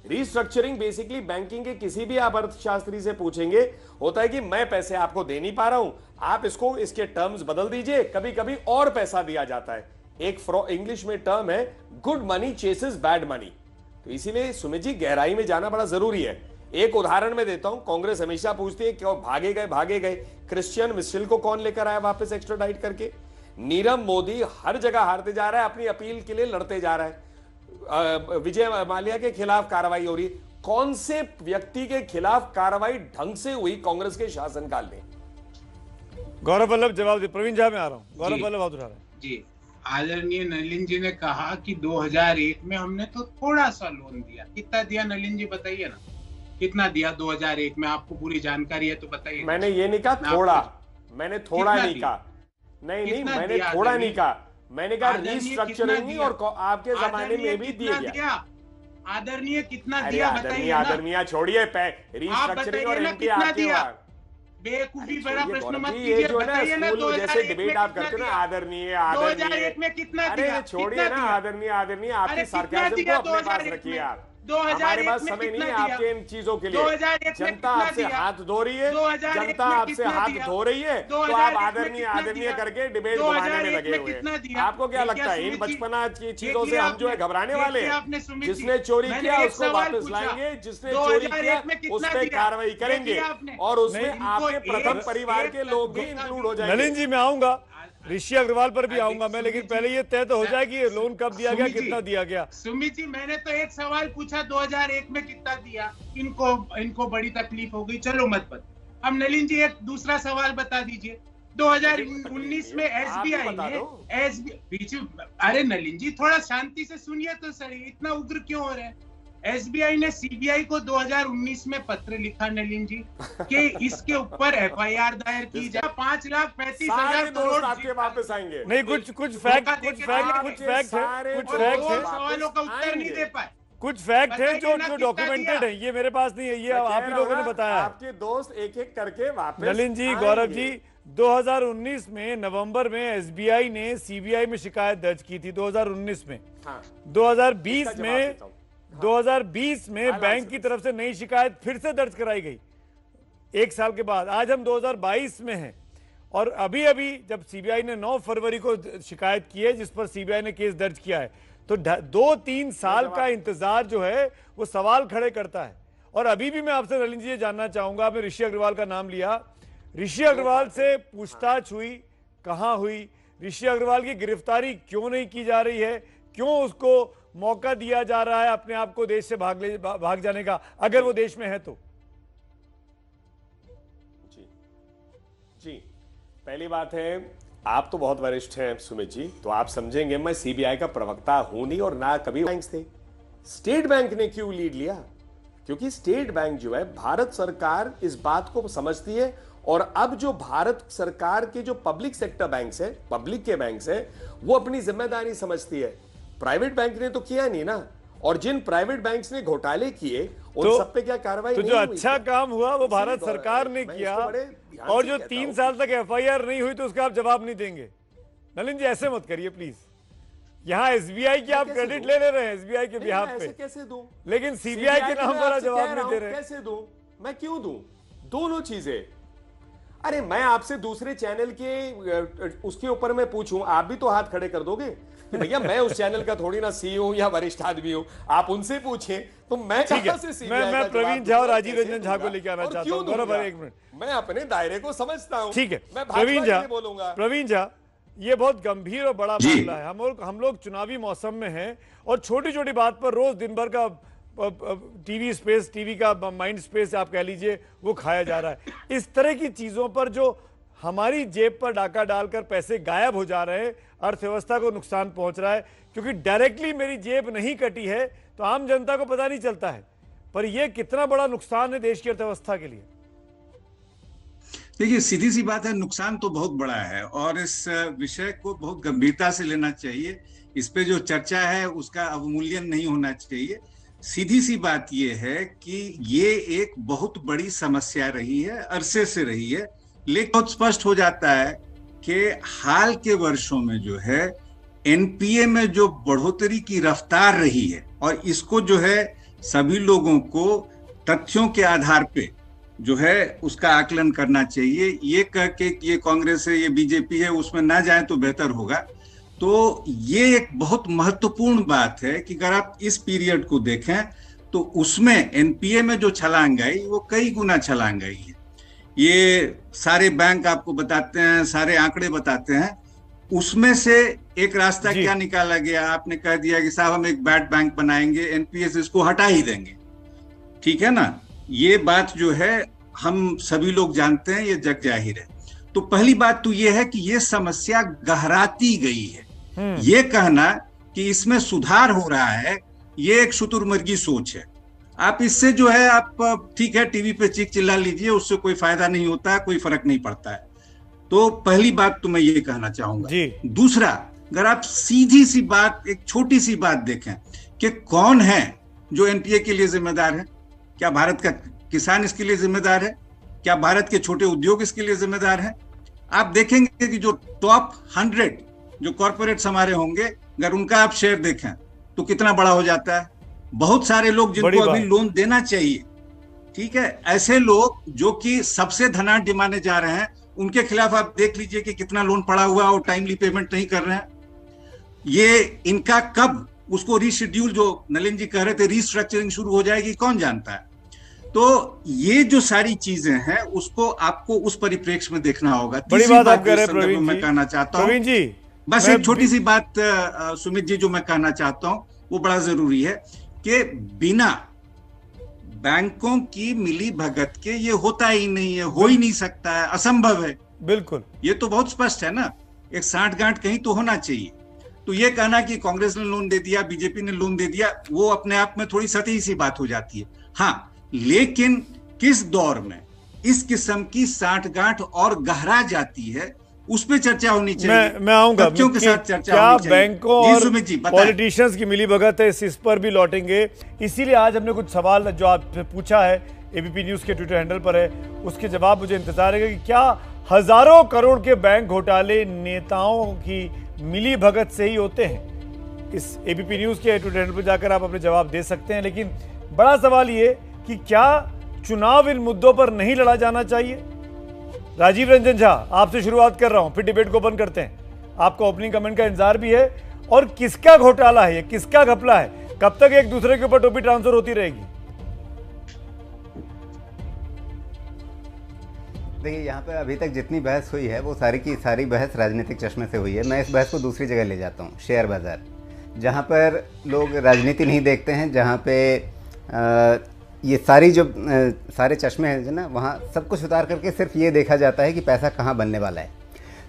रीस्ट्रक्चरिंग बेसिकली बैंकिंग के किसी भी आप अर्थशास्त्री से पूछेंगे, होता है कि मैं पैसे आपको दे नहीं पा रहा हूं, आप इसको इसके टर्म्स बदल दीजिए, कभी कभी और पैसा दिया जाता है। एक इंग्लिश में टर्म है good money chases bad money. तो इसीलिए सुमित जी, गहराई में जाना बड़ा जरूरी है। एक उदाहरण में देता हूं, कांग्रेस हमेशा पूछती है क्यों भागे गए। क्रिश्चियन मिशेल को कौन लेकर आया वापस एक्स्ट्राडाइट करके? नीरव मोदी हर जगह हारते जा रहा है, अपनी अपील के लिए लड़ते जा रहा है। विजय माल्या के खिलाफ कार्रवाई हो रही, कौन से व्यक्ति के खिलाफ कार्रवाई ढंग से हुई कांग्रेस के शासनकाल में? गौरव वल्लभ जवाब दे। प्रवीण झा, मैं आ रहा हूं। गौरव वल्लभ हाथ उठा रहे हैं जी। आदरणीय नलिन जी ने कहा कि 2001 में हमने तो थोड़ा सा लोन दिया। कितना दिया नलिन जी, बताइए ना, कितना दिया 2001 में? आपको पूरी जानकारी है तो बताइए। मैंने ये नहीं कहा थोड़ा, मैंने थोड़ा नहीं कहा, नहीं, मैंने थोड़ा नहीं कहा, मैंने कहा रीस्ट्रक्चरिंग और आपके जमाने में भी दिया। आदरणीय कितना दिया बताइए। आदरणीय छोड़िए, रीस्ट्रक्चरिंग और इनके आपके बेवकूफी बड़ा प्रश्न मत कीजिए। ये जो है ना स्कूल जैसे डिबेट आप करते हो ना, आदरणीय 2001 में कितना दिया? अरे छोड़िए ना, आदरणीय आपकी सरकारिज्म को अपने पास रखिए आप। हमारे पास समय नहीं है आपके इन चीजों के लिए। जनता आपसे हाथ धो रही है, जनता आपसे हाथ धो रही है, तो आप आदरणीय करके डिबेट घुमाने में लगे हुए हैं। आपको क्या लगता है इन बचपना की चीजों से हम जो है घबराने वाले हैं? जिसने चोरी किया उसको वापस लाएंगे, जिसने चोरी किया उस पर कार्रवाई करेंगे, और उसमें आपके प्रथम परिवार के लोग भी इंक्लूड हो जाएंगे। नलिन जी, मैं आऊंगा, ऋषि अग्रवाल पर भी आऊंगा मैं, लेकिन पहले ये तय तो हो जाए कि लोन कब दिया गया, कितना दिया गया। सुमित जी, मैंने तो एक सवाल पूछा 2001 में कितना दिया, इनको बड़ी तकलीफ हो गई, चलो मत बता। अब नलिन जी एक दूसरा सवाल बता दीजिए। 2019 में एसबीआई ने अरे नलिन जी थोड़ा शांति से सुनिए तो सही, इतना उग्र क्यों हो रहे हैं? एसबीआई ने सीबीआई को 2019 में पत्र लिखा नलिन जी कि इसके ऊपर एफआईआर दायर की जाए। 5,35,000 करोड़ आपके वापस आएंगे। नहीं, कुछ फैक्ट है, सवालों का उत्तर नहीं दे पाए। कुछ फैक्ट है जो डॉक्यूमेंटेड है, ये मेरे पास नहीं है, ये आप ही लोगों ने बताया। आपके दोस्त एक एक करके वापस। नलिन जी, गौरव जी, 2019 में नवंबर में एसबीआई ने सीबीआई में शिकायत दर्ज की थी 2019 में। 2020 में बैंक की तरफ से नई शिकायत फिर से दर्ज कराई गई 1 साल के बाद। आज हम 2022 में हैं, और अभी जब सीबीआई ने 9 फरवरी को शिकायत की है, जिस पर सीबीआई ने केस दर्ज किया है, तो 2-3 साल का इंतजार जो है वो सवाल खड़े करता है। और अभी भी मैं आपसे नलिन जी ये जानना चाहूंगा, आपने ऋषि अग्रवाल का नाम लिया, ऋषि अग्रवाल से पूछताछ हुई, कहां हुई? ऋषि अग्रवाल की गिरफ्तारी क्यों नहीं की जा रही है? क्यों उसको मौका दिया जा रहा है अपने आप को देश से भाग जाने का, अगर वो देश में है तो? जी, पहली बात है, आप तो बहुत वरिष्ठ हैं सुमित जी, तो आप समझेंगे मैं सीबीआई का प्रवक्ता हूं नहीं, और ना कभी बैंक थे। स्टेट बैंक ने क्यों लीड लिया? क्योंकि स्टेट बैंक जो है, भारत सरकार इस बात को समझती है, और अब जो भारत सरकार के जो पब्लिक सेक्टर बैंक्स है, पब्लिक के बैंक्स है, वो अपनी जिम्मेदारी समझती है। प्राइवेट बैंक ने तो किया नहीं ना, और जिन प्राइवेट बैंक्स ने घोटाले किए उन सब पे क्या कार्रवाई तो नहीं जो हुई? अच्छा काम हुआ वो भारत सरकार ने किया, और जो 3 साल तक एफआईआर नहीं हुई तो उसका आप जवाब नहीं देंगे। नलिन जी, ऐसे मत करिए प्लीज। यहाँ एसबीआई की आप क्रेडिट ले रहे हैं, एसबीआई के बिहाफ पे, कैसे दूं? लेकिन सीबीआई के नाम पर जवाब नहीं दे रहे। कैसे दूं? मैं क्यों दूं? दोनों चीजें। अरे मैं आपसे दूसरे चैनल के उसके ऊपर मैं पूछूं, आप भी तो हाथ खड़े कर दोगे कि भैया मैं उस चैनल का थोड़ी ना सीईओ या वरिष्ठ आदमी हूं, आप उनसे पूछें, तो मैं कहां से सीबीआई मैं प्रवीण झा और राजीव रंजन झा को लेकर आना चाहता हूं। बराबर, 1 मिनट, मैं अपने दायरे को समझता हूं। ठीक है, मैं प्रवीण झा, ये बहुत गंभीर और बड़ा मामला है। हम लोग चुनावी मौसम में हैं, और छोटी छोटी बात पर रोज दिन भर का टीवी का माइंड स्पेस आप कह लीजिए, वो खाया जा रहा है। इस तरह की चीजों पर जो हमारी जेब पर डाका डालकर पैसे गायब हो जा रहे हैं, अर्थव्यवस्था को नुकसान पहुंच रहा है, क्योंकि डायरेक्टली मेरी जेब नहीं कटी है तो आम जनता को पता नहीं चलता है, पर यह कितना बड़ा नुकसान है देश की अर्थव्यवस्था के लिए। देखिए, सीधी सी बात है, नुकसान तो बहुत बड़ा है, और इस विषय को बहुत गंभीरता से लेना चाहिए। इस पे जो चर्चा है उसका अवमूल्यन नहीं होना चाहिए। सीधी सी बात यह है कि ये एक बहुत बड़ी समस्या रही है, अरसे से रही है, लेकिन बहुत स्पष्ट हो जाता है कि हाल के वर्षों में जो है एनपीए में जो बढ़ोतरी की रफ्तार रही है, और इसको जो है सभी लोगों को तथ्यों के आधार पे जो है उसका आकलन करना चाहिए। ये कह के ये कांग्रेस है, ये बीजेपी है, उसमें ना जाए तो बेहतर होगा। तो ये एक बहुत महत्वपूर्ण बात है कि अगर आप इस पीरियड को देखें तो उसमें एनपीए में जो छलांग आई वो कई गुना छलांग आई है। ये सारे बैंक आपको बताते हैं, सारे आंकड़े बताते हैं, उसमें से एक रास्ता क्या निकाला गया? आपने कह दिया कि साहब हम एक बैड बैंक बनाएंगे, एनपीए से इसको हटा ही देंगे, ठीक है ना? ये बात जो है हम सभी लोग जानते हैं, ये जग जाहिर है। तो पहली बात तो ये है कि ये समस्या गहराती गई है। ये कहना कि इसमें सुधार हो रहा है, ये एक शुतुरमुर्गी सोच है। आप इससे जो है, आप ठीक है टीवी पे चीख चिल्ला लीजिए, उससे कोई फायदा नहीं होता है, कोई फर्क नहीं पड़ता है। तो पहली बात तो मैं ये कहना चाहूंगा। दूसरा, अगर आप सीधी सी बात, एक छोटी सी बात देखें कि कौन है जो एनपीए के लिए जिम्मेदार है? क्या भारत का किसान इसके लिए जिम्मेदार है? क्या भारत के छोटे उद्योग इसके लिए जिम्मेदार है? आप देखेंगे कि जो टॉप 100 जो कॉर्पोरेट्स हमारे होंगे, अगर उनका आप शेयर देखें तो कितना बड़ा हो जाता है। बहुत सारे लोग जिनको अभी लोन देना चाहिए, ठीक है, ऐसे लोग जो कि सबसे धनाढ्य माने जा रहे हैं, उनके खिलाफ आप देख लीजिए कि कितना लोन पड़ा हुआ है और टाइमली पेमेंट नहीं कर रहे हैं। ये इनका कब उसको रीशेड्यूल, जो नलिन जी कह रहे थे, रीस्ट्रक्चरिंग शुरू हो जाएगी, कौन जानता है। तो ये जो सारी चीजें हैं उसको आपको उस परिप्रेक्ष्य में देखना होगा। बड़ी बात आप कह रहे हैं प्रवीण जी, मैं कहना चाहता हूँ प्रवीण जी, बस एक छोटी सी बात सुमित जी जो मैं कहना चाहता हूँ वो बड़ा जरूरी है कि बिना बैंकों की मिली भगत के ये होता ही नहीं है, हो ही नहीं सकता है, असंभव है। बिल्कुल, ये तो बहुत स्पष्ट है ना, एक साठगांठ कहीं तो होना चाहिए। तो ये कहना कि कांग्रेस ने लोन दे दिया, बीजेपी ने लोन दे दिया, वो अपने आप में थोड़ी सतही सी बात हो जाती है। हाँ, लेकिन किस दौर में इस किस्म की साठगांठ और गहरा जाती है, उस पे चर्चा होनी चाहिए। मैं आऊंगा बच्चों के साथ चर्चा क्या होनी चाहिए। बैंकों और पॉलिटिशियंस की मिली भगत है, इस पर भी लौटेंगे। इसीलिए आज हमने कुछ सवाल जो आपसे पूछा है एबीपी न्यूज के ट्विटर हैंडल पर है, उसके जवाब मुझे इंतजार है कि क्या हजारों करोड़ के बैंक घोटाले नेताओं की मिली भगत से ही होते हैं। इस एबीपी न्यूज के ट्विटर हैंडल पर जाकर आप अपने जवाब दे सकते हैं। लेकिन बड़ा सवाल ये कि क्या चुनाव इन मुद्दों पर नहीं लड़ा जाना चाहिए। राजीव रंजन झा, आपसे शुरुआत कर रहा हूं, फिर डिबेट को ओपन करते हैं। आपका ओपनिंग कमेंट का इंतजार भी है। और किसका घोटाला है, किसका घपला है, कब तक एक दूसरे के ऊपर टोपी ट्रांसफर होती रहेगी। देखिए, यहाँ पे अभी तक जितनी बहस हुई है वो सारी की सारी बहस राजनीतिक चश्मे से हुई है। मैं इस बहस को दूसरी जगह ले जाता हूँ, शेयर बाजार, जहाँ पर लोग राजनीति नहीं देखते हैं, जहाँ पे ये सारी जो सारे चश्मे हैं ना, वहाँ सब कुछ उतार करके सिर्फ ये देखा जाता है कि पैसा कहाँ बनने वाला है।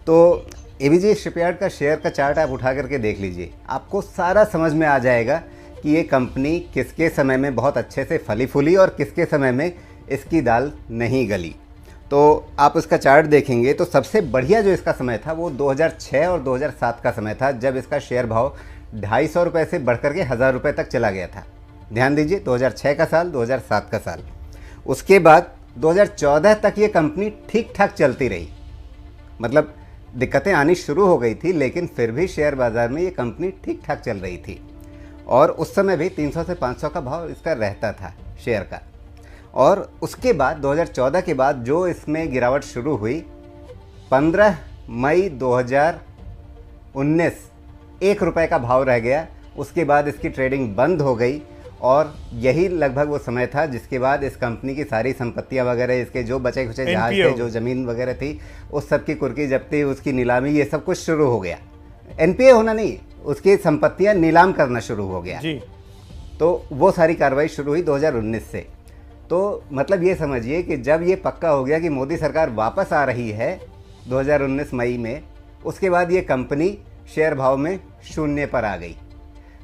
तो एबीजी शिपयार्ड का शेयर का चार्ट आप उठा करके देख लीजिए, आपको सारा समझ में आ जाएगा कि ये कंपनी किसके समय में बहुत अच्छे से फली फूली और किसके समय में इसकी दाल नहीं गली। तो आप उसका चार्ट देखेंगे तो सबसे बढ़िया जो इसका समय था वो 2006 और 2007 का समय था, जब इसका शेयर भाव 250 रुपये से बढ़कर के 1000 रुपये तक चला गया था। ध्यान दीजिए, 2006 का साल, 2007 का साल। उसके बाद 2014 तक ये कंपनी ठीक ठाक चलती रही, मतलब दिक्कतें आनी शुरू हो गई थी, लेकिन फिर भी शेयर बाज़ार में ये कंपनी ठीक ठाक चल रही थी। और उस समय भी 300 से 500 का भाव इसका रहता था शेयर का। और उसके बाद 2014 के बाद जो इसमें गिरावट शुरू हुई, 15 मई 2019 ₹1 का भाव रह गया। उसके बाद इसकी ट्रेडिंग बंद हो गई और यही लगभग वो समय था जिसके बाद इस कंपनी की सारी संपत्तियां वगैरह, इसके जो बचे खुचे जहाज थे, जो ज़मीन वगैरह थी, उस सब की कुर्की जब्ती, उसकी नीलामी, ये सब कुछ शुरू हो गया। एनपीए होना नहीं, उसकी संपत्तियां नीलाम करना शुरू हो गया जी। तो वो सारी कार्रवाई शुरू हुई 2019 से। तो मतलब ये समझिए कि जब ये पक्का हो गया कि मोदी सरकार वापस आ रही है 2019 मई में, उसके बाद ये कंपनी शेयर भाव में शून्य पर आ गई।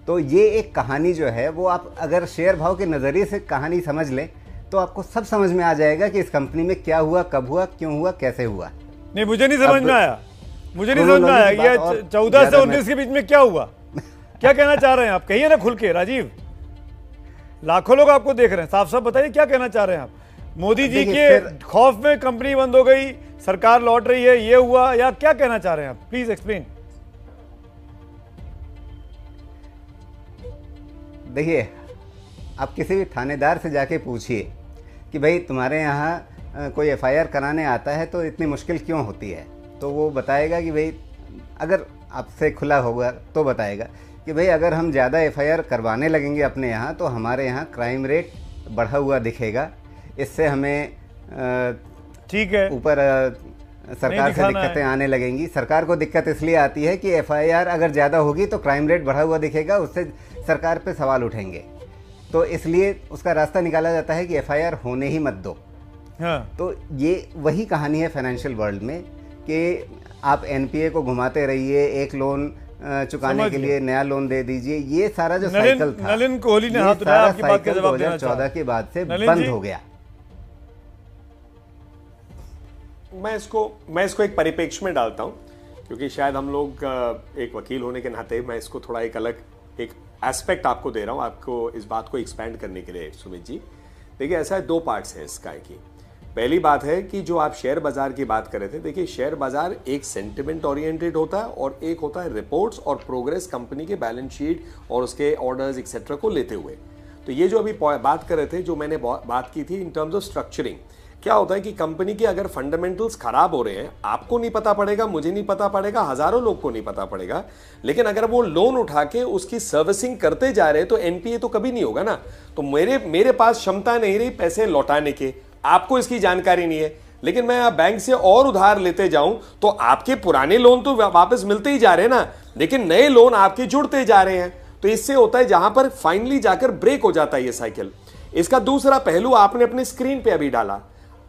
तो ये एक कहानी जो है वो आप अगर शेयर भाव के नज़रिए से कहानी समझ लें तो आपको सब समझ में आ जाएगा कि इस कंपनी में क्या हुआ, कब हुआ, क्यों हुआ, कैसे हुआ। नहीं, मुझे नहीं समझ में आया, मुझे नहीं समझ में आया ये 14 से 19 के बीच में क्या हुआ। क्या कहना चाह रहे हैं आप, कहिए ना खुल के। राजीव, लाखों लोग आपको देख रहे हैं, साफ साफ बताइए क्या कहना चाह रहे हैं आप। मोदी जी के खौफ में कंपनी बंद हो गई, सरकार लौट रही है, ये हुआ, या क्या कहना चाह रहे हैं आप, प्लीज एक्सप्लेन। देखिए, आप किसी भी थानेदार से जाके पूछिए कि भाई तुम्हारे यहाँ कोई एफआईआर कराने आता है तो इतनी मुश्किल क्यों होती है, तो वो बताएगा कि भाई, अगर आपसे खुला होगा तो बताएगा कि भाई अगर हम ज़्यादा एफआईआर करवाने लगेंगे अपने यहाँ तो हमारे यहाँ क्राइम रेट बढ़ा हुआ दिखेगा, इससे हमें ठीक है ऊपर सरकार से दिक्कतें आने लगेंगी। सरकार को दिक्कत इसलिए आती है कि एफआईआर अगर ज़्यादा होगी तो क्राइम रेट बढ़ा हुआ दिखेगा, उससे सरकार पे सवाल उठेंगे, तो इसलिए उसका रास्ता निकाला जाता है कि एफआईआर होने ही मत दो। हाँ। तो ये वही कहानी है फाइनेंशियल वर्ल्ड में कि आप एनपीए को घुमाते रहिए, एक लोन चुकाने के लिए नया लोन दे दीजिए, ये सारा जो साइकिल था, नलिन कोहली ने हाथ उठाया, आपकी बात का जवाब देना 2014 के बाद से बंद हो गया। मैं इसको एक परिप्रेक्ष्य में डालता हूं, क्योंकि शायद हम लोग एक वकील होने के नाते मैं इसको थोड़ा एक अलग एक एस्पेक्ट आपको दे रहा हूं, आपको इस बात को एक्सपैंड करने के लिए। सुमित जी, देखिए, ऐसा है, दो पार्ट्स हैं इसका की। पहली बात है कि जो आप शेयर बाजार की बात कर रहे थे, देखिए शेयर बाजार एक सेंटिमेंट ओरिएंटेड होता है और एक होता है रिपोर्ट्स और प्रोग्रेस कंपनी के बैलेंस शीट और उसके ऑर्डर्स एक्सेट्रा को लेते हुए। तो ये जो अभी बात कर रहे थे, जो मैंने बात की थी इन टर्म्स ऑफ स्ट्रक्चरिंग, क्या होता है कि कंपनी के अगर फंडामेंटल्स खराब हो रहे हैं, आपको नहीं पता पड़ेगा, मुझे नहीं पता पड़ेगा, हजारों लोग को नहीं पता पड़ेगा, लेकिन अगर वो लोन उठा के उसकी सर्विसिंग करते जा रहे हैं तो एनपीए तो कभी नहीं होगा ना। तो मेरे पास क्षमता नहीं रही पैसे लौटाने के, आपको इसकी जानकारी नहीं है, लेकिन मैं बैंक से और उधार लेते जाऊं तो आपके पुराने लोन तो वापस मिलते ही जा रहे हैं ना, लेकिन नए लोन आपके जुड़ते जा रहे हैं। तो इससे होता है जहां पर फाइनली जाकर ब्रेक हो जाता है ये साइकिल। इसका दूसरा पहलू आपने अपने स्क्रीन पे अभी डाला,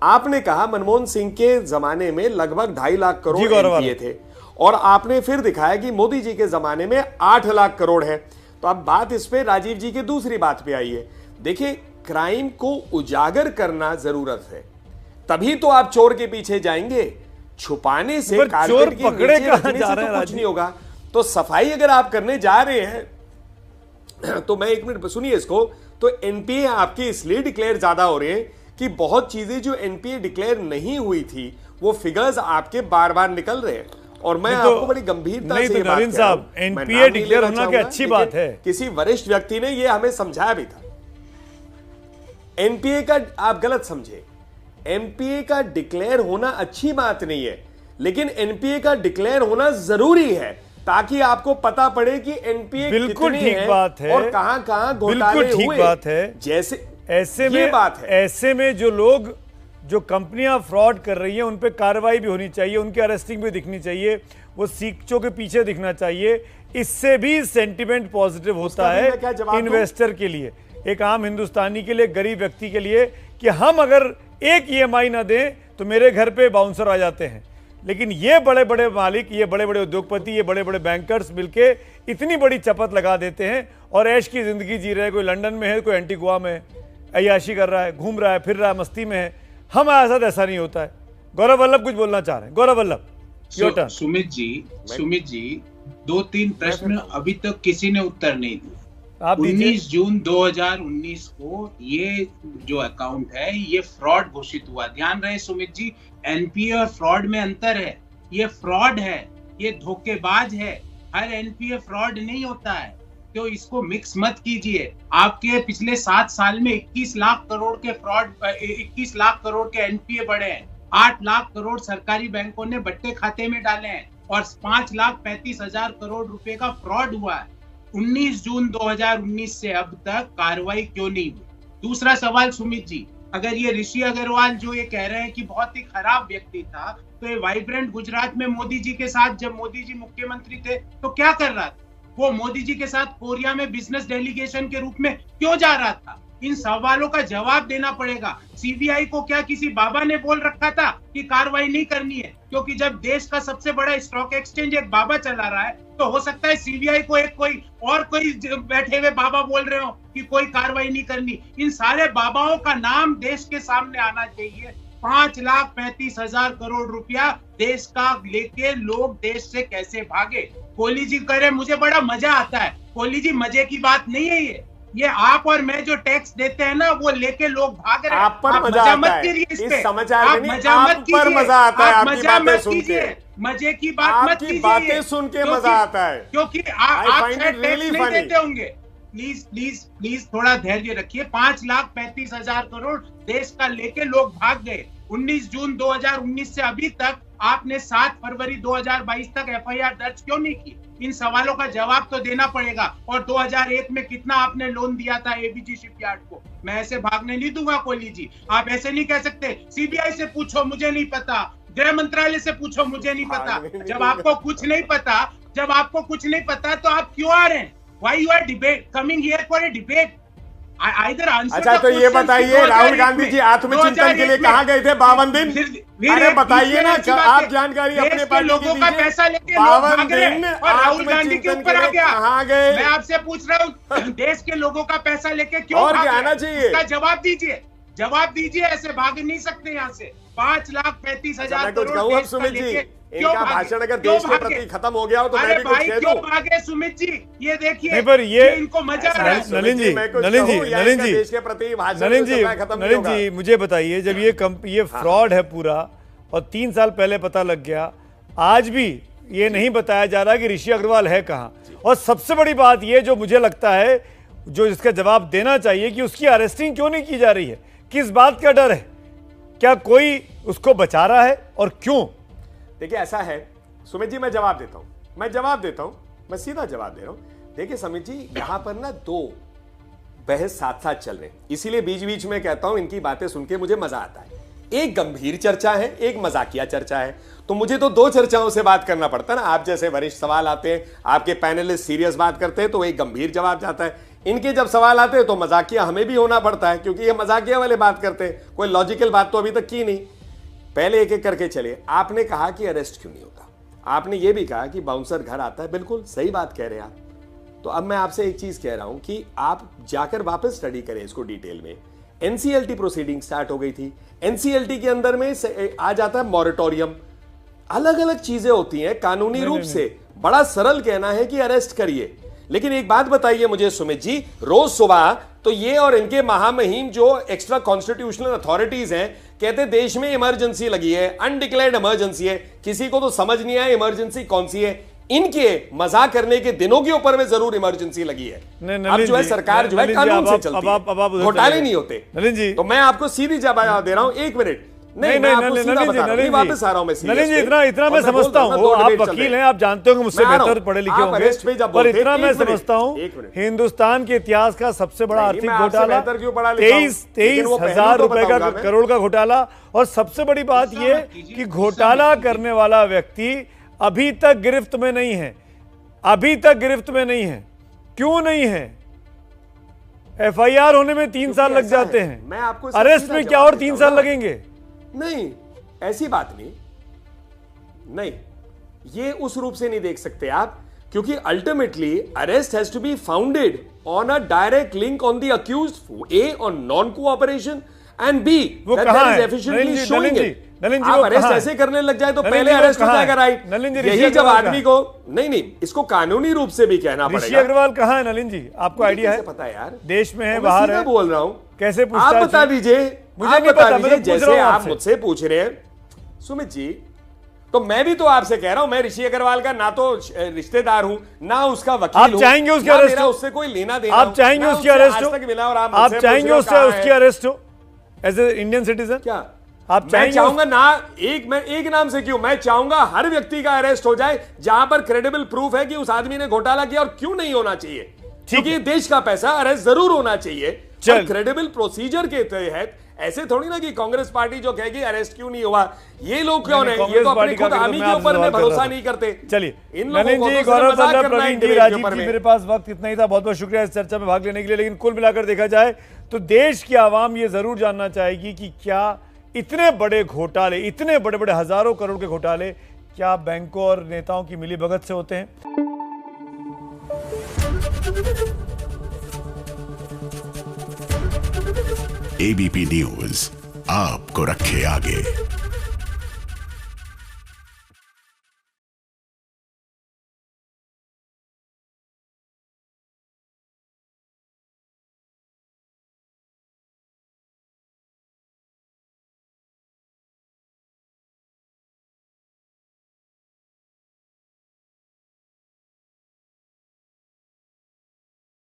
आपने कहा मनमोहन सिंह के जमाने में लगभग 2.5 लाख करोड़ एनपीए थे, और आपने फिर दिखाया कि मोदी जी के जमाने में 8 लाख करोड़ है। तो अब बात इस पे राजीव जी की दूसरी बात पे आई है। देखिए, क्राइम को उजागर करना जरूरत है, तभी तो आप चोर के पीछे जाएंगे। छुपाने से चोर पकड़े कहां जा रहे हैं, कुछ नहीं होगा। तो सफाई अगर आप करने जा रहे हैं तो मैं 1 मिनट सुनिए इसको, तो एनपीए आपके इसलिए डिक्लेयर ज्यादा हो रहे हैं कि बहुत चीजें जो एनपीए डिक्लेयर नहीं हुई थी वो फिगर्स आपके बार बार निकल रहे हैं। और मैं आपको बड़ी गंभीरता से ये बात कह रहा हूं, एनपीए डिक्लेयर होना क्या अच्छी बात है, किसी वरिष्ठ व्यक्ति ने ये हमें समझाया भी था। एनपीए का आप गलत समझे, एनपीए का डिक्लेयर होना अच्छी बात नहीं है, लेकिन एनपीए का डिक्लेयर होना जरूरी है ताकि आपको पता पड़े कि एनपीए बिल्कुल ठीक बात है और कहां घोटाले हुए। ठीक बात है। जैसे ऐसे में बात है, ऐसे में जो लोग, जो कंपनियां फ्रॉड कर रही हैं उन पे कार्रवाई भी होनी चाहिए, उनकी अरेस्टिंग भी दिखनी चाहिए, वो सीखचों के पीछे दिखना चाहिए। इससे भी सेंटिमेंट पॉजिटिव होता है इन्वेस्टर के लिए, एक आम हिंदुस्तानी के लिए, गरीब व्यक्ति के लिए, कि हम अगर एक ईएमआई ना दें तो मेरे घर पे बाउंसर आ जाते हैं। लेकिन ये बड़े बड़े मालिक, ये बड़े बड़े उद्योगपति, ये बड़े बड़े बैंकर्स मिलके इतनी बड़ी चपत लगा देते हैं और ऐश की जिंदगी जी रहे हैं। कोई लंदन में है, कोई एंटीगुआ में है, अय्याशी कर रहा है, घूम रहा है, फिर रहा है, मस्ती में है। हमारे साथ ऐसा नहीं होता है। गौरव वल्लभ कुछ बोलना चाह रहे हैं। गौरव वल्लभ, सुमित जी 2-3 प्रश्न अभी तक किसी ने उत्तर नहीं दिया। 19 जून 2019 को ये जो अकाउंट है ये फ्रॉड घोषित हुआ। ध्यान रहे सुमित जी, एनपीए और फ्रॉड में अंतर है। ये फ्रॉड है, ये धोखेबाज है। हर एनपीए फ्रॉड नहीं होता है, तो इसको मिक्स मत कीजिए। आपके पिछले 7 साल में 21 लाख करोड़ के फ्रॉड, 21 लाख करोड़ के एनपीए बढ़े हैं। 8 लाख करोड़ सरकारी बैंकों ने बट्टे खाते में डाले हैं और 5,35,000 करोड़ रुपए का फ्रॉड हुआ है। 19 जून 2019 से अब तक कार्रवाई क्यों नहीं हुई? दूसरा सवाल सुमित जी, अगर ये ऋषि अग्रवाल जो ये कह रहे हैं कि बहुत ही खराब व्यक्ति था, तो ये वाइब्रेंट गुजरात में मोदी जी के साथ, जब मोदी जी मुख्यमंत्री थे, तो क्या कर रहा था? वो मोदी जी के साथ कोरिया में बिजनेस डेलीगेशन के रूप में क्यों जा रहा था? इन सवालों का जवाब देना पड़ेगा। सीबीआई को क्या किसी बाबा ने बोल रखा था कि कार्रवाई नहीं करनी है? क्योंकि जब देश का सबसे बड़ा स्टॉक एक्सचेंज एक बाबा चला रहा है, तो हो सकता है सीबीआई को एक कोई बैठे हुए बाबा बोल रहे हो कि कोई कार्रवाई नहीं करनी। इन सारे बाबाओं का नाम देश के सामने आना चाहिए। 5,35,000 करोड़ रुपया देश का लेके लोग देश से कैसे भागे? कोहली जी कह रहे मुझे बड़ा मजा आता है। कोहली जी, मजे की बात नहीं है ये आप और मैं जो टैक्स देते हैं ना, वो लेके लोग भाग रहे हैं। आप पर मजा मत कीजिए, इस समाचार में मजा मत कीजिए, मजा आता है आपकी बातें सुन के। मजे की बात मत कीजिए, बातें सुन के मजा आता है, क्योंकि आप टैक्स नहीं देते होंगे। प्लीज थोड़ा धैर्य रखिए। 5,35,000 करोड़ देश का लेके लोग भाग गए। 19 जून 2019 से अभी तक आपने 7 फरवरी 2022 तक एफआईआर दर्ज क्यों नहीं की? इन सवालों का जवाब तो देना पड़ेगा। और 2001 में कितना आपने लोन दिया था एबीजी शिपयार्ड को? मैं ऐसे भागने नहीं दूंगा कोहली जी, आप ऐसे नहीं कह सकते। सीबीआई से पूछो, मुझे नहीं पता। गृह मंत्रालय से पूछो, मुझे नहीं पता। जब आपको कुछ नहीं पता, तो आप क्यों आ रहे हैं? Why you are coming here for a debate? Either answer. अच्छा, तो ये बताइए, राहुल गांधी जी आत्मचिंतन के लिए कहाँ गए थे 52 दिन? अरे बताइए ना, आप जानकारी अपने पार्टी लोगों का पैसा लेके 52 दिन और राहुल गांधी के ऊपर आ गया। कहाँ गए? मैं आपसे पूछ रहा हूँ, देश के लोगों का पैसा लेके क्यों और क्या आना चाहिए? इसका जवाब दीजिए। ऐसे भाग नहीं सकते यहाँ से। 5,35,000 करोड़ सुमित जी, इनका भाषण अगर देश के प्रति खत्म हो गया हो तो मैं भी कुछ कह दूं। क्यों भागे सुमित जी? ये देखिए, नहीं, पर ये इनको मजा आ रहा है। नलिन जी, देश के प्रति नलिन जी, मुझे बताइए, जब ये फ्रॉड है पूरा और 3 साल पहले पता लग गया, आज भी ये नहीं बताया जा रहा कि ऋषि अग्रवाल है कहाँ। और सबसे बड़ी बात ये जो मुझे लगता है, जो जिसका जवाब देना चाहिए कि उसकी अरेस्टिंग क्यों नहीं की जा रही है, किस बात का डर है, क्या कोई उसको बचा रहा है और क्यों? देखिए ऐसा है सुमित जी, मैं जवाब देता हूं, मैं सीधा जवाब दे रहा हूं। देखिए सुमित जी, यहां पर ना दो बहस साथ साथ चल रहे हैं, इसीलिए बीच बीच में कहता हूं इनकी बातें सुन के मुझे मजा आता है। एक गंभीर चर्चा है, एक मजाकिया चर्चा है, तो मुझे तो दो चर्चाओं से बात करना पड़ता है ना। आप जैसे वरिष्ठ सवाल आते हैं, आपके पैनलिस्ट सीरियस बात करते हैं तो एक गंभीर जवाब जाता है, इनके जब सवाल आते हैं तो मजाकिया हमें भी होना पड़ता है, क्योंकि ये मजाकिया वाले बात करते हैं, कोई लॉजिकल बात तो अभी तक की नहीं। पहले एक एक करके चले। आपने कहा कि अरेस्ट क्यों नहीं होता, आपने ये भी कहा कि बाउंसर घर आता है, बिल्कुल सही बात कह रहे हैं आप। तो अब मैं आपसे एक चीज कह रहा हूं कि आप जाकर वापस स्टडी करें इसको डिटेल में। एनसीएलटी प्रोसीडिंग स्टार्ट हो गई थी, एनसीएलटी के अंदर में आ जाता है मॉरेटोरियम, अलग अलग चीजें होती हैं कानूनी रूप से। बड़ा सरल कहना है कि अरेस्ट करिए, लेकिन एक बात बताइए मुझे सुमित जी, रोज सुबह तो ये और इनके महामहिम जो एक्स्ट्रा कॉन्स्टिट्यूशनल अथॉरिटीज हैं कहते देश में इमरजेंसी लगी है, अनडिक्लेयर्ड इमरजेंसी है, किसी को तो समझ नहीं आया इमरजेंसी कौन सी है। इनके मजाक करने के दिनों के ऊपर में जरूर इमरजेंसी लगी है। अब जो है सरकार जो है कानून से चलती है, घोटाले नहीं होते। नलिन जी, तो मैं आपको सीधी जवाब दे रहा हूं, एक मिनट नहीं, मैं आपको सीधा बता रहा हूं, वापस आ रहा हूं मैं। नलिन जी, इतना मैं समझता हूं, आप वकील हैं, आप जानते होंगे मुझसे बेहतर पढ़े लिखे होंगे, पर इतना मैं समझता हूं हिंदुस्तान के इतिहास का सबसे बड़ा आर्थिक घोटाला 23,000 रुपए का करोड़ का घोटाला, और सबसे बड़ी बात यह कि घोटाला करने वाला व्यक्ति अभी तक गिरफ्त में नहीं है, अभी तक गिरफ्त में नहीं है। क्यों नहीं है? एफआईआर होने में 3 साल लग जाते हैं, मैं आपको अरेस्ट में क्या और 3 साल लगेंगे? नहीं, ऐसी बात नहीं, ये उस रूप से नहीं देख सकते आप, क्योंकि ultimately arrest has to be founded on a direct link on the accused, a on non cooperation and b वो कहां है? नलिन जी, आप अरेस्ट ऐसे करने लग जाए तो पहले अरेस्ट हो जाएगा, राइट? यही जब आदमी को नहीं, इसको कानूनी रूप से भी कहना पड़ेगा। ऋषि अग्रवाल कहां है नलिन जी? आपको आइडिया है? पता है यार, देश में है, बाहर है, बोल रहा हूं, कैसे आप बता दीजिए, मुझे नहीं पता, जैसे आप मुझसे पूछ रहे हैं सुमित जी, तो मैं भी तो आपसे कह रहा हूं, मैं ऋषि अग्रवाल का ना तो रिश्तेदार हूं ना उसका वकील हूं। आप चाहेंगे उसकी अरेस्ट हो? उससे कोई लेना देना, आप चाहेंगे उसकी अरेस्ट हो? आप चाहेंगे उसकी अरेस्ट हो एज ए इंडियन सिटीजन? क्या आप मैं चाहूंगा ना, मैं एक नाम से क्यों, मैं चाहूंगा हर व्यक्ति का अरेस्ट हो जाए जहां पर क्रेडिबल प्रूफ है कि उस आदमी ने घोटाला किया, और क्यों नहीं होना चाहिए, क्योंकि देश का पैसा, अरेस्ट जरूर होना चाहिए। क्रेडिबल प्रोसीजर के तहत, ऐसे थोड़ी ना कि कांग्रेस पार्टी जो कहेगी अरेस्ट क्यों नहीं हुआ, ये लोग कौन है? ये तो अपने खुद आर्मी के ऊपर में भरोसा नहीं करते। चलिए, इन लोगों को जी, गौरव वल्लभ, प्रवीण जी, राजीव जी, मेरे पास वक्त इतना ही था। बहुत बहुत शुक्रिया इस चर्चा में भाग लेने के लिए। लेकिन कुल मिलाकर देखा जाए तो देश की आवाम ये जरूर जानना चाहेगी कि क्या इतने बड़े घोटाले, इतने बड़े बड़े हजारों करोड़ के घोटाले क्या बैंकों और नेताओं की मिलीभगत से होते हैं? एबीपी न्यूज आपको रखे आगे।